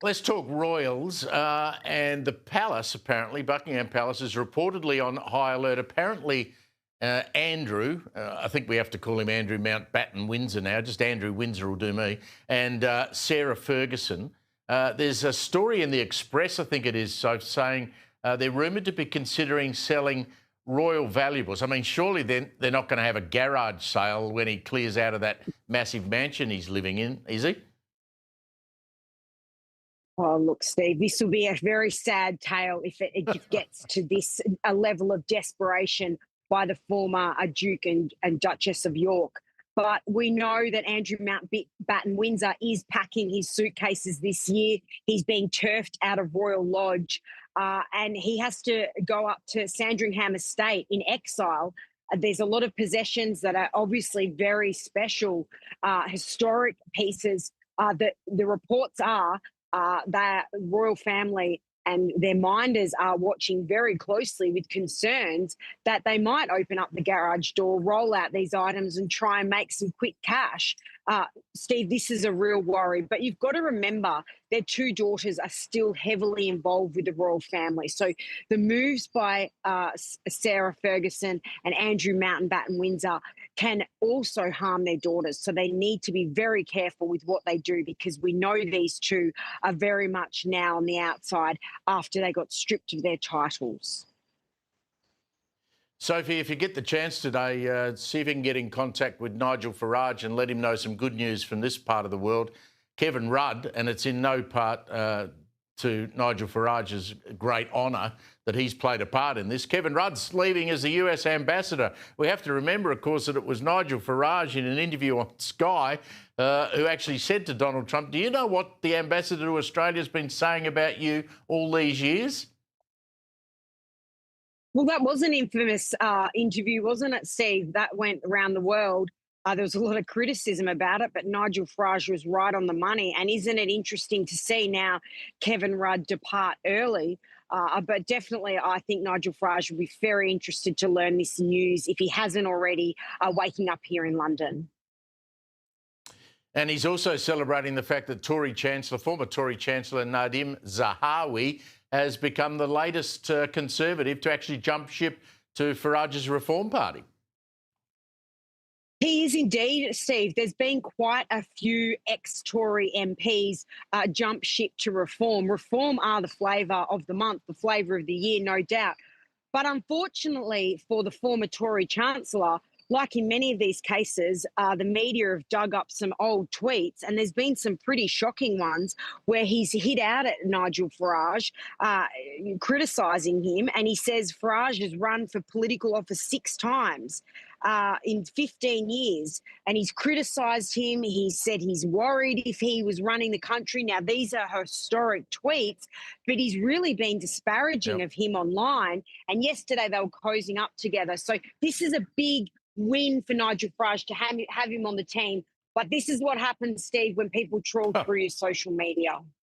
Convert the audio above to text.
Let's talk royals and the palace. Apparently, Buckingham Palace is reportedly on high alert. Apparently, Andrew, I think we have to call him Andrew Mountbatten Windsor now. Just Andrew Windsor will do me. And Sarah Ferguson. There's a story in the Express, I think it is, so saying they're rumoured to be considering selling royal valuables. I mean, surely they're not going to have a garage sale when he clears out of that massive mansion he's living in, is he? Oh, look, Steve, this will be a very sad tale if it gets to this a level of desperation by the former Duke and Duchess of York. But we know that Andrew Mountbatten Windsor is packing his suitcases this year. He's being turfed out of Royal Lodge, and he has to go up to Sandringham Estate in exile. There's a lot of possessions that are obviously very special, historic pieces. That the reports are that royal family and their minders are watching very closely with concerns that they might open up the garage door, roll out these items and try and make some quick cash. Steve, this is a real worry. But you've got to remember their two daughters are still heavily involved with the royal family. So the moves by Sarah Ferguson and Andrew Mountbatten Windsor can also harm their daughters. So they need to be very careful with what they do, because we know these two are very much now on the outside after they got stripped of their titles. Sophie, if you get the chance today, see if you can get in contact with Nigel Farage and let him know some good news from this part of the world. Kevin Rudd, and it's in no part to Nigel Farage's great honour that he's played a part in this. Kevin Rudd's leaving as the US ambassador. We have to remember, of course, that it was Nigel Farage in an interview on Sky who actually said to Donald Trump, do you know what the ambassador to Australia has been saying about you all these years? Well, that was an infamous interview, wasn't it, Steve? That went around the world. There was a lot of criticism about it, but Nigel Farage was right on the money. And isn't it interesting to see now Kevin Rudd depart early? But definitely, I think Nigel Farage will be very interested to learn this news if he hasn't already, waking up here in London. And he's also celebrating the fact that former Tory Chancellor Nadim Zahawi has become the latest Conservative to actually jump ship to Farage's Reform Party. He is indeed, Steve. There's been quite a few ex-Tory MPs jump ship to Reform. Reform are the flavour of the month, the flavour of the year, no doubt. But unfortunately for the former Tory Chancellor, like in many of these cases, the media have dug up some old tweets, and there's been some pretty shocking ones where he's hit out at Nigel Farage, criticising him, and he says Farage has run for political office 6 times in 15 years, and he's criticised him. He said he's worried if he was running the country. Now, these are historic tweets, but he's really been disparaging of him online, and yesterday they were cozying up together. So this is a big win for Nigel Farage to have him on the team. But this is what happens, Steve, when people trawl through your social media.